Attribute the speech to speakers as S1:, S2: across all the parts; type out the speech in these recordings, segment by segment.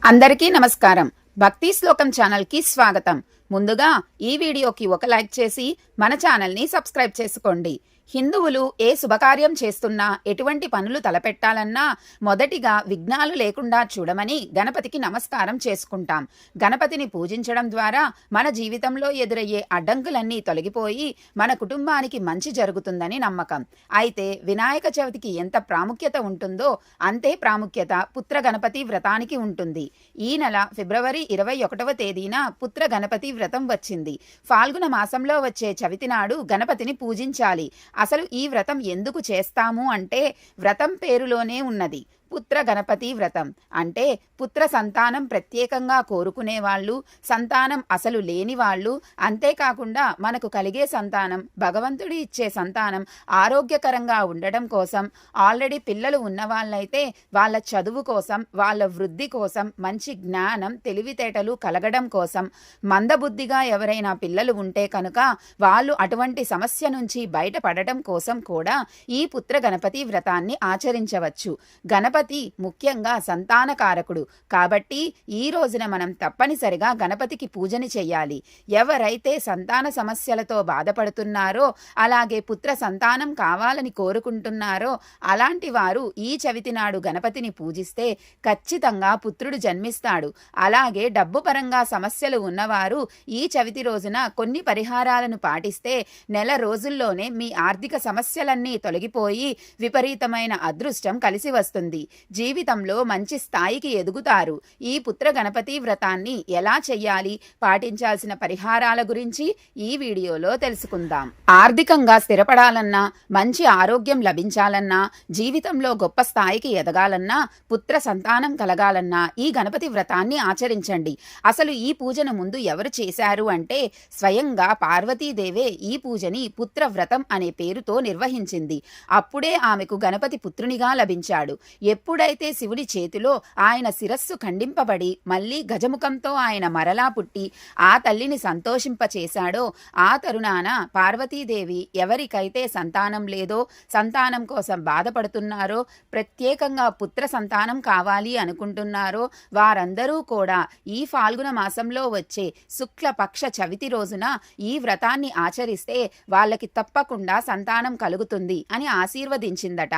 S1: అందరికీ నమస్కారం. భక్తి శ్లోకం ఛానల్ కి స్వాగతం. ముందుగా ఈ వీడియోకి ఒక లైక్ చేసి మన ఛానల్ ని సబ్స్క్రైబ్ చేసుకోండి. హిందువులు ఏ శుభకార్యం చేస్తున్నా, ఎటువంటి పనులు తలపెట్టాలన్నా మొదటిగా విఘ్నాలు లేకుండా చూడమని గణపతికి నమస్కారం చేసుకుంటాం. గణపతిని పూజించడం ద్వారా మన జీవితంలో ఎదురయ్యే అడ్డంకులన్నీ తొలగిపోయి మన కుటుంబానికి మంచి జరుగుతుందని నమ్మకం. అయితే వినాయక చవితికి ఎంత ప్రాముఖ్యత ఉంటుందో అంతే ప్రాముఖ్యత పుత్ర గణపతి వ్రతానికి ఉంటుంది. ఈ నెల ఫిబ్రవరి 21వ తేదీన పుత్ర గణపతి వ్రతం వచ్చింది. ఫాల్గుణ మాసంలో వచ్చే చవితి నాడు గణపతిని పూజించాలి. అసలు ఈ వ్రతం ఎందుకు చేస్తాము అంటే వ్రతం పేరులోనే ఉన్నది. పుత్ర గణపతి వ్రతం అంటే పుత్ర సంతానం ప్రత్యేకంగా కోరుకునే వాళ్ళు, సంతానం అసలు లేని వాళ్ళు, అంతేకాకుండా మనకు కలిగే సంతానం, భగవంతుడి ఇచ్చే సంతానం ఆరోగ్యకరంగా ఉండడం కోసం, ఆల్రెడీ పిల్లలు ఉన్న వాళ్ళైతే వాళ్ళ చదువు కోసం, వాళ్ళ వృద్ధి కోసం, మంచి జ్ఞానం తెలివితేటలు కలగడం కోసం, మందబుద్ధిగా ఎవరైనా పిల్లలు ఉంటే కనుక వాళ్ళు అటువంటి సమస్య నుంచి బయటపడటం కోసం కూడా ఈ పుత్ర గణపతి వ్రతాన్ని ఆచరించవచ్చు. గణపతి ముఖ్యంగా సంతానకారకుడు కాబట్టి ఈ రోజున మనం తప్పనిసరిగా గణపతికి పూజని చేయాలి. ఎవరైతే సంతాన సమస్యలతో బాధపడుతున్నారో, అలాగే పుత్ర సంతానం కావాలని కోరుకుంటున్నారో అలాంటి వారు ఈ చవితి నాడు గణపతిని పూజిస్తే ఖచ్చితంగా పుత్రుడు జన్మిస్తాడు. అలాగే డబ్బు పరంగా సమస్యలు ఉన్నవారు ఈ చవితి రోజున కొన్ని పరిహారాలను పాటిస్తే నెల రోజుల్లోనే మీ ఆర్థిక సమస్యలన్నీ తొలగిపోయి విపరీతమైన అదృష్టం కలిసి వస్తుంది. జీవితంలో మంచి స్థాయికి ఎదుగుతారు. ఈ పుత్ర గణపతి వ్రతాన్ని ఎలా చెయ్యాలి, పాటించాల్సిన పరిహారాల గురించి ఈ వీడియోలో తెలుసుకుందాం. ఆర్థికంగా స్థిరపడాలన్నా, మంచి ఆరోగ్యం లభించాలన్నా, జీవితంలో గొప్ప స్థాయికి ఎదగాలన్నా, పుత్ర సంతానం కలగాలన్నా ఈ గణపతి వ్రతాన్ని ఆచరించండి. అసలు ఈ పూజను ముందు ఎవరు చేశారు అంటే స్వయంగా పార్వతీదేవే ఈ పూజని పుత్ర వ్రతం అనే పేరుతో నిర్వహించింది. అప్పుడే ఆమెకు గణపతి పుత్రునిగా లభించాడు. ఎప్పుడైతే శివుడి చేతిలో ఆయన శిరస్సు ఖండింపబడి మళ్ళీ గజముఖంతో ఆయన మరలా పుట్టి ఆ తల్లిని సంతోషింపచేశాడో ఆ తరుణాన పార్వతీదేవి ఎవరికైతే సంతానం లేదో, సంతానం కోసం బాధపడుతున్నారో, ప్రత్యేకంగా పుత్ర సంతానం కావాలి అనుకుంటున్నారో వారందరూ కూడా ఈ ఫాల్గుణ మాసంలో వచ్చే శుక్లపక్ష చవితి రోజున ఈ వ్రతాన్ని ఆచరిస్తే వాళ్ళకి తప్పకుండా సంతానం కలుగుతుంది అని ఆశీర్వదించిందట.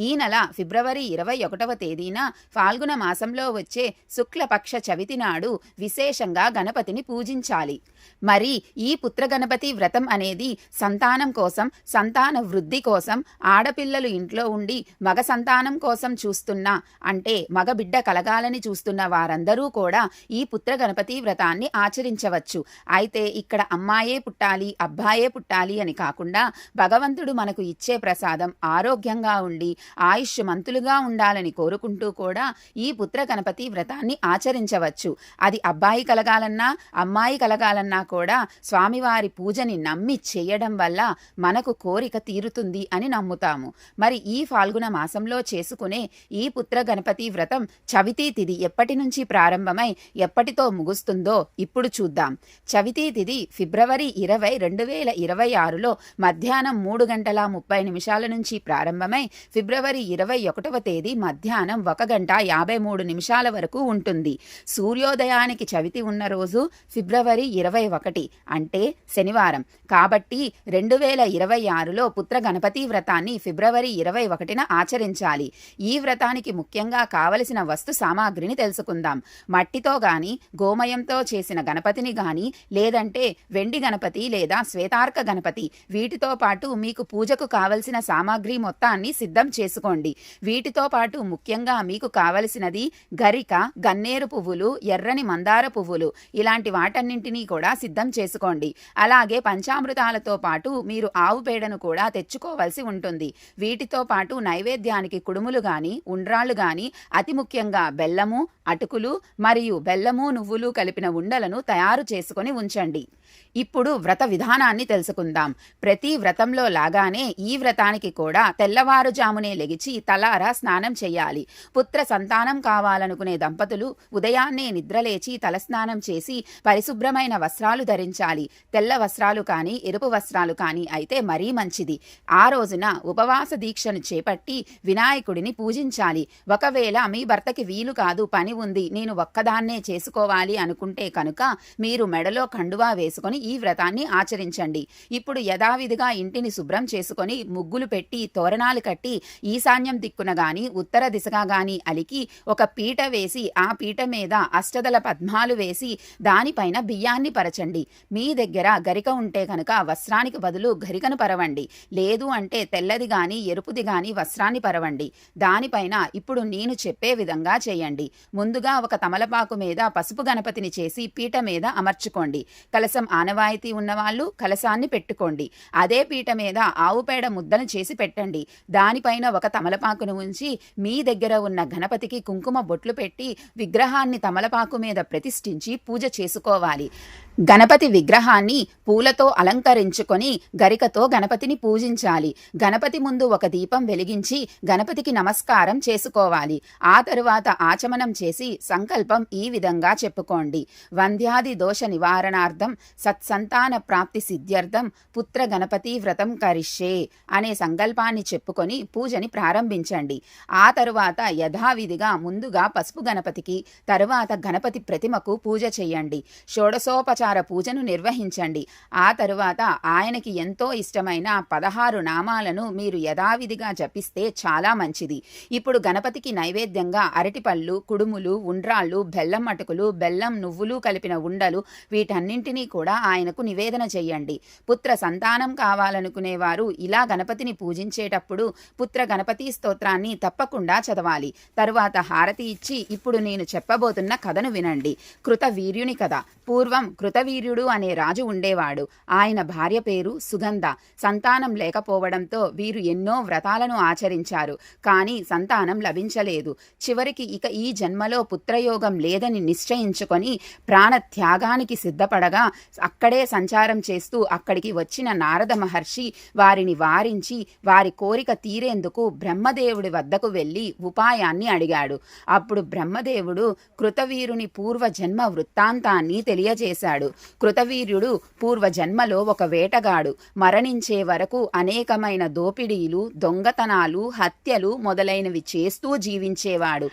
S1: ఈ నెల ఫిబ్రవరి 21వ తేదీన ఫాల్గుణ మాసంలో వచ్చే శుక్లపక్ష చవితి నాడు విశేషంగా గణపతిని పూజించాలి. మరి ఈ పుత్ర గణపతి వ్రతం అనేది సంతానం కోసం, సంతాన వృద్ధి కోసం, ఆడపిల్లలు ఇంట్లో ఉండి మగ సంతానం కోసం చూస్తున్న, అంటే మగ బిడ్డ కలగాలని చూస్తున్న వారందరూ కూడా ఈ పుత్ర గణపతి వ్రతాన్ని ఆచరించవచ్చు. అయితే ఇక్కడ అమ్మాయే పుట్టాలి, అబ్బాయే పుట్టాలి అని కాకుండా భగవంతుడు మనకు ఇచ్చే ప్రసాదం ఆరోగ్యంగా ఉండి ఆయుష్మంతులుగా ఉండాలని కోరుకుంటూ కూడా ఈ పుత్ర గణపతి వ్రతాన్ని ఆచరించవచ్చు. అది అబ్బాయి కలగాలన్నా, అమ్మాయి కలగాలన్నా కూడా స్వామివారి పూజని నమ్మి చేయడం వల్ల మనకు కోరిక తీరుతుంది అని నమ్ముతాము. మరి ఈ ఫాల్గుణ మాసంలో చేసుకునే ఈ పుత్ర గణపతి వ్రతం చవితి తిథి ఎప్పటి నుంచి ప్రారంభమై ఎప్పటితో ముగుస్తుందో ఇప్పుడు చూద్దాం. చవితి తిథి ఫిబ్రవరి 20, 2026లో మధ్యాహ్నం 3:30 నుంచి ప్రారంభమై ఫిబ్రవరి 21వ తేదీ మధ్యాహ్నం 1:53 వరకు ఉంటుంది. సూర్యోదయానికి చవితి ఉన్న రోజు ఫిబ్రవరి 21 అంటే శనివారం. కాబట్టి 2026లో పుత్ర గణపతి వ్రతాన్ని ఫిబ్రవరి 21న ఆచరించాలి. ఈ వ్రతానికి ముఖ్యంగా కావలసిన వస్తు సామాగ్రిని తెలుసుకుందాం. మట్టితో గాని, గోమయంతో చేసిన గణపతిని గాని, లేదంటే వెండి గణపతి లేదా శ్వేతార్క గణపతి, వీటితో పాటు మీకు పూజకు కావలసిన సామాగ్రి మొత్తాన్ని సిద్ధం చేసుకోండి. వీటితో పాటు ముఖ్యంగా మీకు కావలసినది గరిక, గన్నేరు పువ్వులు, ఎర్రని మందార పువ్వులు, ఇలాంటి వాటన్నింటినీ కూడా సిద్ధం చేసుకోండి. అలాగే పంచామృతాలతో పాటు మీరు ఆవు పేడను కూడా తెచ్చుకోవాల్సి ఉంటుంది. వీటితో పాటు నైవేద్యానికి కుడుములు గాని, ఉండ్రాళ్ళు గాని, అతి ముఖ్యంగా బెల్లము, అటుకులు మరియు బెల్లము నువ్వులు కలిపిన ఉండలను తయారు చేసుకొని ఉంచండి. ఇప్పుడు వ్రత విధానాన్ని తెలుసుకుందాం. ప్రతి వ్రతంలో లాగానే ఈ వ్రతానికి కూడా తెల్లవారుజామునే లెగిచి తలారా స్నానం చేయాలి. పుత్ర సంతానం కావాలనుకునే దంపతులు ఉదయాన్నే నిద్రలేచి తలస్నానం చేసి పరిశుభ్రమైన వస్త్రాలు ధరించాలి. తెల్ల వస్త్రాలు కానీ ఎరుపు వస్త్రాలు కానీ అయితే మరీ మంచిది. ఆ రోజున ఉపవాస దీక్షను చేపట్టి వినాయకుడిని పూజించాలి. ఒకవేళ మీ భర్తకి వీలు కాదు, పని ఉంది, నేను ఒక్కదాన్నే చేసుకోవాలి అనుకుంటే కనుక మీరు మెడలో కండువా వేసుకొని ఈ వ్రతాన్ని ఆచరించండి. ఇప్పుడు యథావిధిగా ఇంటిని శుభ్రం చేసుకొని ముగ్గులు పెట్టి తోరణాలు కట్టి ఈశాన్యం దిక్కున గాని ఉత్తర దిశగా గాని అలికి ఒక పీట వేసి ఆ పీట మీద అష్టదళ పద్మాలు వేసి దానిపైన బియ్యాన్ని పరచండి. మీ దగ్గర గరిక ఉంటే కనుక వస్త్రానికి బదులు గరికను పరవండి. లేదు అంటే తెల్లది గాని ఎరుపుది గాని వస్త్రాన్ని పరవండి. దానిపైన ఇప్పుడు నేను చెప్పే విధంగా చేయండి. ముందుగా ఒక తమలపాకు మీద పసుపు గణపతిని చేసి పీట మీద అమర్చుకోండి. కలశం ఆనవాయితీ ఉన్నవాళ్ళు కలశాన్ని పెట్టుకోండి. అదే పీట మీద ఆవు పేడ ముద్దను చేసి పెట్టండి. దానిపైన ఒక తమలపాకును ఉంచి మీ దగ్గర ఉన్న గణపతికి కుంకుమ బొట్లు పెట్టి విగ్రహాన్ని తమలపాకు మీద ప్రతిష్ఠించి పూజ చేసుకోవాలి. గణపతి విగ్రహాన్ని పూలతో అలంకరించుకొని గరికతో గణపతిని పూజించాలి. గణపతి ముందు ఒక దీపం వెలిగించి గణపతికి నమస్కారం చేసుకోవాలి. ఆ తరువాత ఆచమనం చేసి సంకల్పం ఈ విధంగా చెప్పుకోండి. వంద్యాది దోష నివారణార్థం సత్సంతాన ప్రాప్తి సిద్ధ్యర్థం పుత్ర గణపతి వ్రతం కరిష్యే అనే సంకల్పాన్ని చెప్పుకొని పూజని ప్రారంభించండి. ఆ తరువాత యథావిధిగా ముందుగా పసుపు గణపతికి, తరువాత గణపతి ప్రతిమకు పూజ చేయండి. షోడశోపచార పూజను నిర్వహించండి. ఆ తరువాత ఆయనకి ఎంతో ఇష్టమైన 16 నామాలను మీరు యథావిధిగా జపిస్తే చాలా మంచిది. ఇప్పుడు గణపతికి నైవేద్యంగా అరటిపళ్ళు, కుడుములు, ఉండ్రాళ్ళు, బెల్లం అటుకులు, బెల్లం నువ్వులు కలిపిన ఉండలు వీటన్నింటినీ కూడా ఆయనకు నివేదన చేయండి. పుత్ర సంతానం కావాలనుకునేవారు ఇలా గణపతిని పూజించేటప్పుడు పుత్ర గణపతి స్తోత్రాన్ని తప్పకుండా చదవాలి. తరువాత హారతి ఇచ్చి ఇప్పుడు నేను చెప్పబోతున్న కథను వినండి. కృతవీర్యుని కథ. పూర్వం కృతవీర్యుడు అనే రాజు ఉండేవాడు. ఆయన భార్య పేరు సుగంధ. సంతానం లేకపోవడంతో వీరు ఎన్నో వ్రతాలను ఆచరించారు. కానీ సంతానం లభించలేదు. చివరికి ఇక ఈ జన్మలో పుత్రయోగం లేదని నిశ్చయించుకొని ప్రాణత్యాగానికి సిద్ధపడగా అక్కడే సంచారం చేస్తూ అక్కడికి వచ్చిన నారద మహర్షి వారిని వారించి వారి కోరిక తీరేందుకు బ్రహ్మదేవుడి వద్దకు వెళ్ళి ఉపాయాన్ని అడిగాడు. అప్పుడు బ్రహ్మదేవుడు కృతవీరుని పూర్వజన్మ వృత్తాంతాన్ని తెలియజేశాడు. కృతవీర్యుడు పూర్వజన్మలో ఒక వేటగాడు. మరణించే వరకు అనేకమైన దోపిడీలు, దొంగతనాలు, హత్యలు మొదలైనవి చేస్తూ జీవించేవాడు.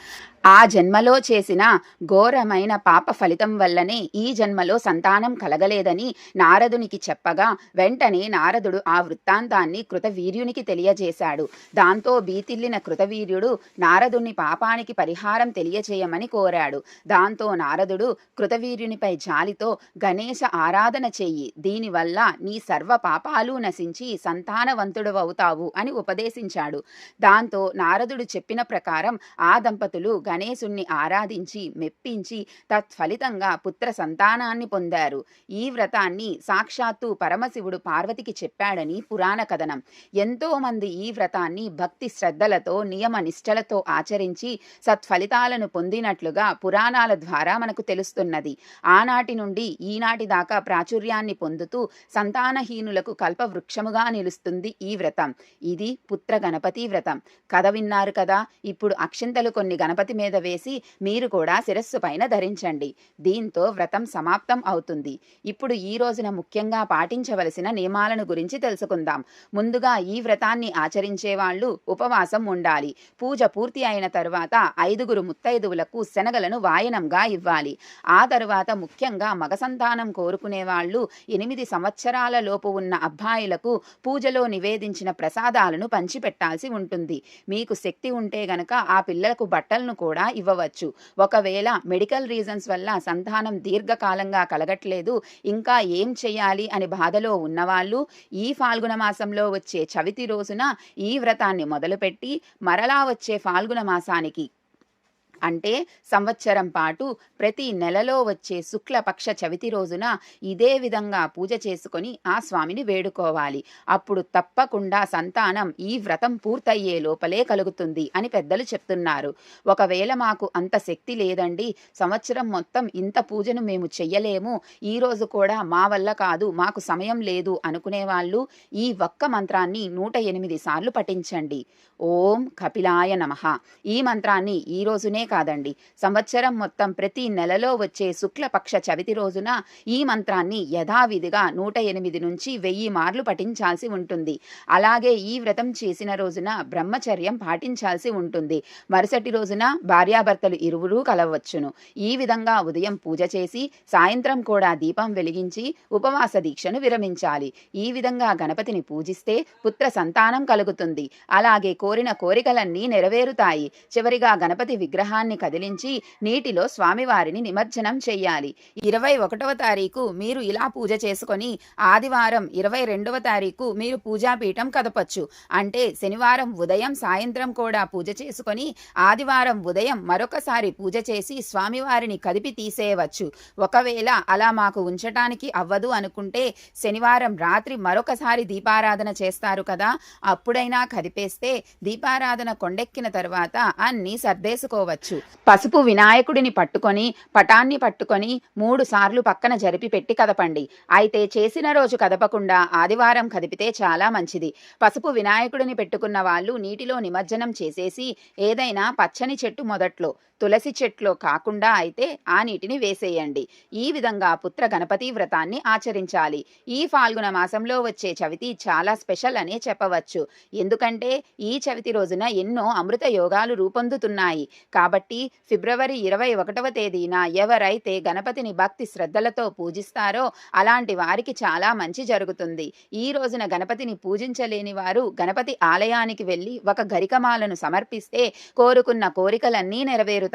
S1: ఆ జన్మలో చేసిన ఘోరమైన పాప ఫలితం వల్లనే ఈ జన్మలో సంతానం కలగలేదని నారదునికి చెప్పగా వెంటనే నారదుడు ఆ వృత్తాంతాన్ని కృతవీర్యునికి తెలియజేశాడు. దాంతో భీతిల్లిన కృతవీర్యుడు నారదుని పాపానికి పరిహారం తెలియచేయమని కోరాడు. దాంతో నారదుడు కృతవీర్యునిపై జాలితో గణేశ ఆరాధన చెయ్యి, దీనివల్ల నీ సర్వ పాపాలు నశించి సంతానవంతుడవుతావు అని ఉపదేశించాడు. దాంతో నారదుడు చెప్పిన ప్రకారం ఆ దంపతులు గణేశుణ్ణి ఆరాధించి మెప్పించి తత్ఫలితంగా పుత్ర సంతానాన్ని పొందారు. ఈ వ్రతాన్ని సాక్షాత్తు పరమశివుడు పార్వతికి చెప్పాడని పురాణ కథనం. ఎంతో మంది ఈ వ్రతాన్ని భక్తి శ్రద్ధలతో నియమ నిష్టలతో ఆచరించి సత్ఫలితాలను పొందినట్లుగా పురాణాల ద్వారా మనకు తెలుస్తున్నది. ఆనాటి నుండి ఈనాటి దాకా ప్రాచుర్యాన్ని పొందుతూ సంతానహీనులకు కల్పవృక్షముగా నిలుస్తుంది ఈ వ్రతం. ఇది పుత్ర గణపతి వ్రతం. కథ విన్నారు కదా. ఇప్పుడు అక్షింతలు కొన్ని గణపతి మీద వేసి మీరు కూడా శిరస్సు పైన ధరించండి. దీంతో వ్రతం సమాప్తం అవుతుంది. ఇప్పుడు ఈ రోజున ముఖ్యంగా పాటించవలసిన నియమాలను గురించి తెలుసుకుందాం. ముందుగా ఈ వ్రతాన్ని ఆచరించే వాళ్ళు ఉపవాసం ఉండాలి. పూజ పూర్తి అయిన తరువాత 5 ముత్తైదువులకు శనగలను వాయనంగా ఇవ్వాలి. ఆ తరువాత ముఖ్యంగా మగ సంతానం కోరుకునే వాళ్ళు 8 సంవత్సరాల లోపు ఉన్న అబ్బాయిలకు పూజలో నివేదించిన ప్రసాదాలను పంచిపెట్టాల్సి ఉంటుంది. మీకు శక్తి ఉంటే గనక ఆ పిల్లలకు బట్టలను కూడా ఇవ్వవచ్చు. ఒకవేళ మెడికల్ రీజన్స్ వల్ల సంతానం దీర్ఘకాలంగా కలగట్లేదు, ఇంకా ఏం చేయాలి అని బాధలో ఉన్నవాళ్ళు ఈ ఫాల్గుణ మాసంలో వచ్చే చవితి రోజున ఈ వ్రతాన్ని మొదలుపెట్టి మరలా వచ్చే ఫాల్గుణ మాసానికి అంటే సంవత్సరం పాటు ప్రతి నెలలో వచ్చే శుక్లపక్ష చవితి రోజున ఇదే విధంగా పూజ చేసుకొని ఆ స్వామిని వేడుకోవాలి. అప్పుడు తప్పకుండా సంతానం ఈ వ్రతం పూర్తయ్యే లోపలే కలుగుతుంది అని పెద్దలు చెప్తున్నారు. ఒకవేళ మాకు అంత శక్తి లేదండి, సంవత్సరం మొత్తం ఇంత పూజను మేము చెయ్యలేము, ఈ రోజు కూడా మా వల్ల కాదు, మాకు సమయం లేదు అనుకునే వాళ్ళు ఈ ఒక్క మంత్రాన్ని 108 సార్లు పఠించండి. ఓం కపిలాయ నమః. ఈ మంత్రాన్ని ఈ రోజునే కాదండి, సంవత్సరం మొత్తం ప్రతి నెలలో వచ్చే శుక్లపక్ష చవితి రోజున ఈ మంత్రాన్ని యథావిధిగా 108 నుంచి 1000 మార్లు పఠించాల్సి ఉంటుంది. అలాగే ఈ వ్రతం చేసిన రోజున బ్రహ్మచర్యం పాటించాల్సి ఉంటుంది. మరుసటి రోజున భార్యాభర్తలు ఇరువురూ కలవచ్చును. ఈ విధంగా ఉదయం పూజ చేసి సాయంత్రం కూడా దీపం వెలిగించి ఉపవాస దీక్షను విరమించాలి. ఈ విధంగా గణపతిని పూజిస్తే పుత్ర సంతానం కలుగుతుంది. అలాగే కోరిన కోరికలన్నీ నెరవేరుతాయి. చివరిగా గణపతి విగ్రహాన్ని కదిలించి నీటిలో స్వామివారిని నిమజ్జనం చెయ్యాలి. 21వ తారీఖు మీరు ఇలా పూజ చేసుకొని ఆదివారం 22వ తారీఖు మీరు పూజాపీఠం కదపచ్చు. అంటే శనివారం ఉదయం సాయంత్రం కూడా పూజ చేసుకొని ఆదివారం ఉదయం మరొకసారి పూజ చేసి స్వామివారిని కదిపి తీసేయవచ్చు. ఒకవేళ అలా మాకు ఉంచటానికి అవ్వదు అనుకుంటే శనివారం రాత్రి మరొకసారి దీపారాధన చేస్తారు కదా, అప్పుడైనా కదిపేస్తే దీపారాధన కొండెక్కిన తర్వాత అన్నీ సర్దేసుకోవచ్చు. పసుపు వినాయకుడిని పట్టుకొని పటాన్ని పట్టుకొని 3 సార్లు పక్కన జరిపి పెట్టి కదపండి. అయితే చేసిన రోజు కదపకుండా ఆదివారం కదిపితే చాలా మంచిది. పసుపు వినాయకుడిని పెట్టుకున్న వాళ్ళు నీటిలో నిమజ్జనం చేసేసి ఏదైనా పచ్చని చెట్టు మొదట్లో, తులసి చెట్లో కాకుండా అయితే ఆ నీటిని వేసేయండి. ఈ విధంగా పుత్ర గణపతి వ్రతాన్ని ఆచరించాలి. ఈ ఫాల్గుణ మాసంలో వచ్చే చవితి చాలా స్పెషల్ అనే చెప్పవచ్చు. ఎందుకంటే ఈ చవితి రోజున ఎన్నో అమృత యోగాలు రూపొందుతున్నాయి. కాబట్టి ఫిబ్రవరి 21వ తేదీన ఎవరైతే గణపతిని భక్తి శ్రద్ధలతో పూజిస్తారో అలాంటి వారికి చాలా మంచి జరుగుతుంది. ఈ రోజున గణపతిని పూజించలేని వారు గణపతి ఆలయానికి వెళ్ళి ఒక గరికమాలను సమర్పిస్తే కోరుకున్న కోరికలన్నీ నెరవేరుతాయి.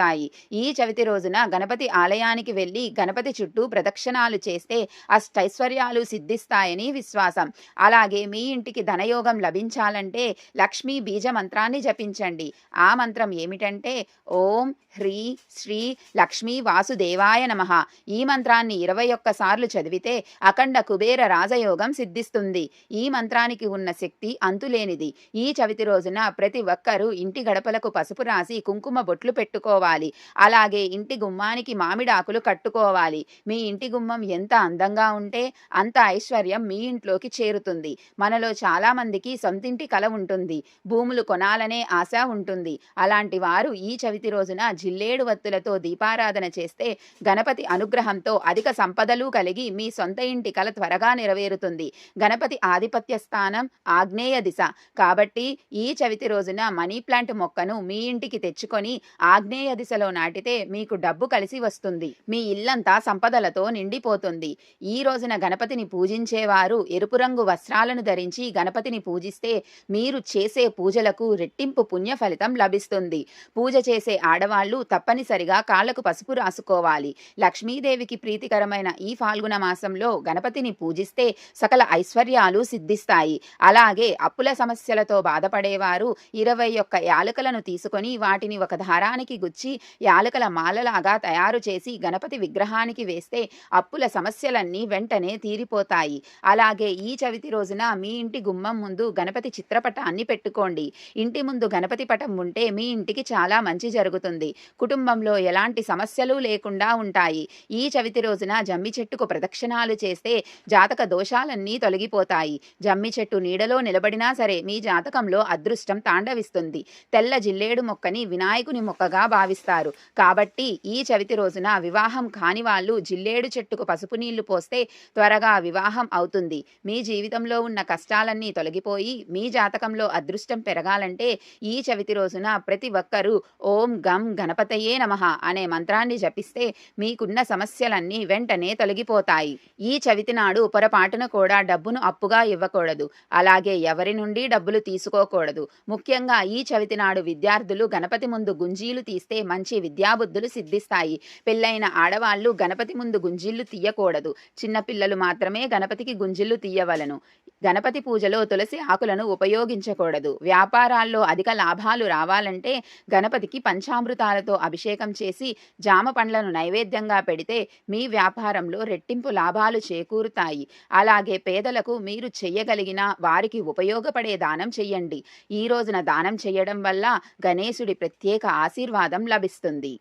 S1: ఈ చవితి రోజున గణపతి ఆలయానికి వెళ్ళి గణపతి చుట్టూ ప్రదక్షిణాలు చేస్తే అష్టైశ్వర్యాలు సిద్ధిస్తాయని విశ్వాసం. అలాగే మీ ఇంటికి ధనయోగం లభించాలంటే లక్ష్మీ బీజ మంత్రాన్ని జపించండి. ఆ మంత్రం ఏమిటంటే ఓం హ్రీ శ్రీ లక్ష్మీ వాసుదేవాయ నమః. ఈ మంత్రాన్ని 21 సార్లు చదివితే అఖండ కుబేర రాజయోగం సిద్ధిస్తుంది. ఈ మంత్రానికి ఉన్న శక్తి అంతులేనిది. ఈ చవితి రోజున ప్రతి ఒక్కరూ ఇంటి గడపలకు పసుపు రాసి కుంకుమ బొట్లు పెట్టుకోవాలి. అలాగే ఇంటి గుమ్మానికి మామిడాకులు కట్టుకోవాలి. మీ ఇంటి గుమ్మం ఎంత అందంగా ఉంటే అంత ఐశ్వర్యం మీ ఇంట్లోకి చేరుతుంది. మనలో చాలా మందికి సొంతింటి కల ఉంటుంది, భూములు కొనాలనే ఆశ ఉంటుంది. అలాంటి వారు ఈ చవితి రోజున జిల్లేడు వత్తులతో దీపారాధన చేస్తే గణపతి అనుగ్రహంతో అధిక సంపదలు కలిగి మీ సొంత ఇంటి కల త్వరగా నెరవేరుతుంది. గణపతి ఆధిపత్య స్థానం ఆగ్నేయ దిశ కాబట్టి ఈ చవితి రోజున మనీ ప్లాంట్ మొక్కను మీ ఇంటికి తెచ్చుకొని ఆగ్నేయ దిశలో నాటితే మీకు డబ్బు కలిసి వస్తుంది. మీ ఇల్లంతా సంపదలతో నిండిపోతుంది. ఈ రోజున గణపతిని పూజించేవారు ఎరుపు రంగు వస్త్రాలను ధరించి గణపతిని పూజిస్తే మీరు చేసే పూజలకు రెట్టింపు పుణ్య ఫలితం లభిస్తుంది. పూజ చేసే ఆడవాళ్లు తప్పనిసరిగా కాళ్లకు పసుపు రాసుకోవాలి. లక్ష్మీదేవికి ప్రీతికరమైన ఈ ఫాల్గుణ మాసంలో గణపతిని పూజిస్తే సకల ఐశ్వర్యాలు సిద్ధిస్తాయి. అలాగే అప్పుల సమస్యలతో బాధపడేవారు 21 యాలకులను తీసుకొని వాటిని ఒక దారానికి గుచ్చి యాలకుల మాలలాగా తయారు చేసి గణపతి విగ్రహానికి వేస్తే అప్పుల సమస్యలన్నీ వెంటనే తీరిపోతాయి. అలాగే ఈ చవితి రోజున మీ ఇంటి గుమ్మం ముందు గణపతి చిత్రపటాన్ని పెట్టుకోండి. ఇంటి ముందు గణపతి పటం ఉంటే మీ ఇంటికి చాలా మంచి జరుగుతుంది. కుటుంబంలో ఎలాంటి సమస్యలు లేకుండా ఉంటాయి. ఈ చవితి రోజున జమ్మి చెట్టుకు ప్రదక్షిణాలు చేస్తే జాతక దోషాలన్నీ తొలగిపోతాయి. జమ్మి చెట్టు నీడలో నిలబడినా సరే మీ జాతకంలో అదృష్టం తాండవిస్తుంది. తెల్ల జిల్లేడు మొక్కని వినాయకుని మొక్కగా భావిస్తారు. కాబట్టి ఈ చవితి రోజున వివాహం కాని వాళ్ళు జిల్లేడు చెట్టుకు పసుపు నీళ్లు పోస్తే త్వరగా వివాహం అవుతుంది. మీ జీవితంలో ఉన్న కష్టాలన్నీ తొలగిపోయి మీ జాతకంలో అదృష్టం పెరగాలంటే ఈ చవితి రోజున ప్రతి ఒక్కరూ ఓం గం గణపతయే నమః అనే మంత్రాన్ని జపిస్తే మీకున్న సమస్యలన్నీ వెంటనే తొలగిపోతాయి. ఈ చవితి నాడు పొరపాటున కూడా డబ్బును అప్పుగా ఇవ్వకూడదు. అలాగే ఎవరి నుండి డబ్బులు తీసుకోకూడదు. ముఖ్యంగా ఈ చవితి నాడు విద్యార్థులు గణపతి ముందు గుంజీలు తీస్తే మంచి విద్యాబుద్ధులు సిద్ధిస్తాయి. పెళ్ళైన ఆడవాళ్లు గణపతి ముందు గుంజీళ్లు తీయకూడదు. చిన్నపిల్లలు మాత్రమే గణపతికి గుంజిళ్లు తీయవలను. గణపతి పూజలో తులసి ఆకులను ఉపయోగించకూడదు. వ్యాపారాల్లో అధిక లాభాలు రావాలంటే గణపతికి పంచామృతాలతో అభిషేకం చేసి జామ పండ్లను నైవేద్యంగా పెడితే మీ వ్యాపారంలో రెట్టింపు లాభాలు చేకూరుతాయి. అలాగే పేదలకు మీరు చెయ్యగలిగిన వారికి ఉపయోగపడే దానం చెయ్యండి. ఈ రోజున దానం చేయడం వల్ల గణేశుడి ప్రత్యేక ఆశీర్వాదం లభిస్తుంది.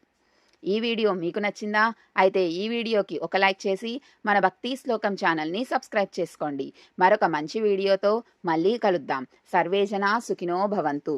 S1: ఈ వీడియో మీకు నచ్చిందా? అయితే ఈ వీడియోకి ఒక లైక్ చేసి మన భక్తి శ్లోకం ఛానల్ని సబ్స్క్రైబ్ చేసుకోండి. మరొక మంచి వీడియోతో మళ్ళీ కలుద్దాం. సర్వేజన సుఖినో భవంతు.